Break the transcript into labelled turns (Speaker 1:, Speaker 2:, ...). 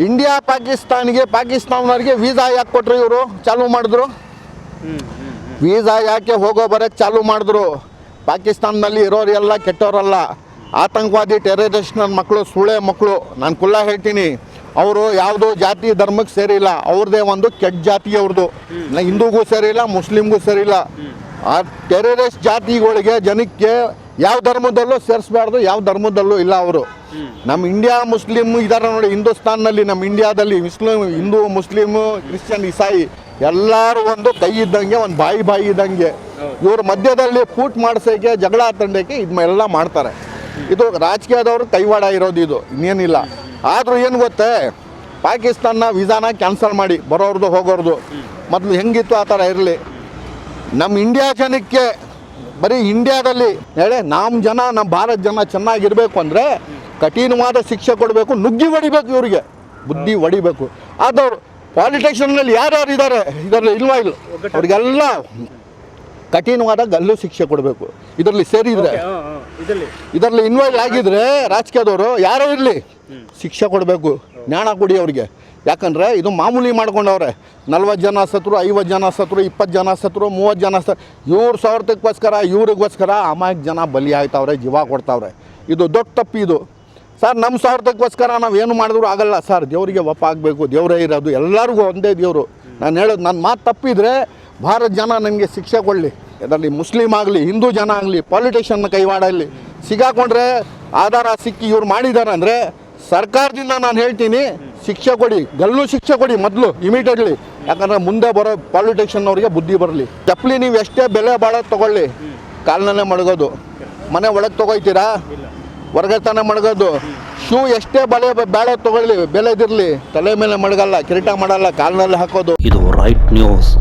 Speaker 1: India ಪಾಕಿಸ್ತಾನವರಿಗೆ visa ಯಾಕೆ ಕೊಟ್ಟರು ಇವರು ಚಾಲೂ ಮಾಡಿದ್ರು? ವೀಸಾ ಯಾಕೆ ಹೋಗೋ ಬರೋಕ್ಕೆ ಚಾಲೂ ಮಾಡಿದ್ರು? ಪಾಕಿಸ್ತಾನದಲ್ಲಿ ಇರೋರು ಎಲ್ಲ ಕೆಟ್ಟವರಲ್ಲ, ಆತಂಕವಾದಿ ಟೆರರಿಸ್ಟ್ ನನ್ನ ಮಕ್ಕಳು, ಸುಳೆ ಮಕ್ಕಳು. ನಾನು ಕುಲ್ಲ ಹೇಳ್ತೀನಿ, ಅವರು ಯಾವುದೋ ಜಾತಿ ಧರ್ಮಕ್ಕೆ ಸೇರಿಲ್ಲ, ಅವ್ರದ್ದೇ ಒಂದು ಕೆಟ್ಟ ಜಾತಿ ಅವ್ರದ್ದು. ಹಿಂದೂಗೂ ಸೇರಿಲ್ಲ, ಮುಸ್ಲಿಮ್ಗೂ ಸೇರಿಲ್ಲ. ಆ ಟೆರರಿಸ್ಟ್ ಜಾತಿಗಳಿಗೆ ಜನಕ್ಕೆ ಯಾವ ಧರ್ಮದಲ್ಲೂ ಸೇರಿಸ್ಬಾರ್ದು, ಯಾವ ಧರ್ಮದಲ್ಲೂ ಇಲ್ಲ ಅವರು. ನಮ್ಮ ಇಂಡಿಯಾ ಮುಸ್ಲಿಮ್ ಇದ್ದಾರೆ ನೋಡಿ, ಹಿಂದೂಸ್ತಾನ್ನಲ್ಲಿ ನಮ್ಮ ಇಂಡಿಯಾದಲ್ಲಿ ಹಿಂದೂ ಮುಸ್ಲಿಮು ಕ್ರಿಶ್ಚಿಯನ್ ಇಸಾಯಿ ಎಲ್ಲರೂ ಒಂದು ಕೈ ಇದ್ದಂಗೆ, ಒಂದು ಬಾಯಿ ಇದ್ದಂಗೆ. ಇವ್ರ ಮಧ್ಯದಲ್ಲಿ ಫೂಟ್ ಮಾಡಿಸೋಕ್ಕೆ, ಜಗಳ ತಂಡಕ್ಕೆ ಇದನ್ನೆಲ್ಲ ಮಾಡ್ತಾರೆ. ಇದು ರಾಜಕೀಯದವರು ಕೈವಾಡ ಇರೋದು, ಇದು ಇನ್ನೇನಿಲ್ಲ. ಆದರೂ ಏನು ಗೊತ್ತೇ, ಪಾಕಿಸ್ತಾನ ವೀಸಾನ ಕ್ಯಾನ್ಸಲ್ ಮಾಡಿ ಬರೋರ್ದು ಹೋಗೋರ್ದು ಮೊದಲು ಹೆಂಗಿತ್ತು ಆ ಥರ ಇರಲಿ. ನಮ್ಮ ಇಂಡಿಯಾ ಜನಕ್ಕೆ ಬರೀ ಇಂಡಿಯಾದಲ್ಲಿ ಹೇಳಿ ನಮ್ಮ ಭಾರತ ಜನ ಚೆನ್ನಾಗಿರಬೇಕು ಅಂದರೆ ಕಠಿಣವಾದ ಶಿಕ್ಷೆ ಕೊಡಬೇಕು, ನುಗ್ಗಿ ಹೊಡಿಬೇಕು, ಇವ್ರಿಗೆ ಬುದ್ಧಿ ಹೊಡಿಬೇಕು. ಆದವ್ರು ಪಾಲಿಟಿಷಿಯನ್ನಲ್ಲಿ ಯಾರ್ಯಾರು ಇದ್ದಾರೆ ಇದರಲ್ಲಿ ಇಲ್ಲ ಅವ್ರಿಗೆಲ್ಲ ಕಠಿಣವಾದ ಗಲ್ಲು ಶಿಕ್ಷೆ ಕೊಡಬೇಕು. ಇದರಲ್ಲಿ ಸೇರಿದರೆ, ಇದರಲ್ಲಿ ಇನ್ವಾಲ್ವ್ ಆಗಿದ್ರೆ ರಾಜಕೀಯದವರು ಯಾರೋ ಇರಲಿ ಶಿಕ್ಷೆ ಕೊಡಬೇಕು, ಜ್ಞಾನ ಕೊಡಿ ಅವ್ರಿಗೆ. ಯಾಕಂದರೆ ಇದು ಮಾಮೂಲಿ ಮಾಡ್ಕೊಂಡವ್ರೆ. 40 ಜನ ಸತ್ರು, 50 ಜನ ಸತ್ರು, 20 ಜನ ಸತ್ರು, 30 ಜನ ಇವ್ರ ಸ್ವಾರ್ಥಕ್ಕೋಸ್ಕರ ಇವ್ರಿಗೋಸ್ಕರ ಅಮಾಯಕ ಜನ ಬಲಿ ಆಯ್ತವ್ರೆ, ಜೀವ ಕೊಡ್ತಾವ್ರೆ. ಇದು ದೊಡ್ಡ ತಪ್ಪು ಇದು ಸರ್. ನಮ್ಮ ಸ್ವಾರ್ಥಕ್ಕೋಸ್ಕರ ನಾವೇನು ಮಾಡಿದ್ರು ಆಗಲ್ಲ ಸರ್. ದೇವರಿಗೆ ಒಪ್ಪ ಆಗಬೇಕು, ದೇವರೇ ಇರೋದು, ಎಲ್ಲರಿಗೂ ಒಂದೇ ದೇವರು. ನಾನು ಹೇಳೋದು, ನನ್ನ ಮಾತು ತಪ್ಪಿದರೆ ಭಾರತ ಜನ ನನಗೆ ಶಿಕ್ಷೆ ಕೊಡಲಿ. ಇದರಲ್ಲಿ ಮುಸ್ಲಿಮ್ ಆಗಲಿ, ಹಿಂದೂ ಜನ ಆಗಲಿ, ಪಾಲಿಟಿಷಿಯನ್ನ ಕೈವಾಡ ಇಲ್ಲಿ ಸಿಗಾಕೊಂಡ್ರೆ, ಆಧಾರ ಸಿಕ್ಕಿ ಇವ್ರು ಮಾಡಿದ್ದಾರೆ ಅಂದರೆ ಸರ್ಕಾರದಿಂದ ನಾನು ಹೇಳ್ತೀನಿ ಶಿಕ್ಷೆ ಕೊಡಿ, ಗಲ್ಲು ಶಿಕ್ಷೆ ಕೊಡಿ ಮೊದಲು ಇಮಿಡಿಯೇಟ್ಲಿ. ಯಾಕಂದರೆ ಮುಂದೆ ಬರೋ ಪಾಲಿಟಿಷಿಯನ್ನವ್ರಿಗೆ ಬುದ್ಧಿ ಬರಲಿ. ಚಪ್ಪಲಿ ನೀವು ಎಷ್ಟೇ ಬೆಲೆ ಬಾಳೋದು ತೊಗೊಳ್ಳಿ, ಕಾಲಿನಲ್ಲೇ ಮಡಗೋದು. ಮನೆ ಒಳಗೆ ತೊಗೊಯ್ತೀರಾ, ಹೊರಗೆ ತಾನೇ ಮಡಗೋದು. ಶೂ ಎಷ್ಟೇ ಬಾಳೋದು ತೊಗೊಳ್ಳಿ, ಬೆಲೆದಿರಲಿ, ತಲೆ ಮೇಲೆ ಮಡಗಲ್ಲ, ಕಿರೀಟ ಮಾಡಲ್ಲ, ಕಾಲಿನಲ್ಲಿ ಹಾಕೋದು.
Speaker 2: ಇದು ರೈಟ್ ನ್ಯೂಸ್.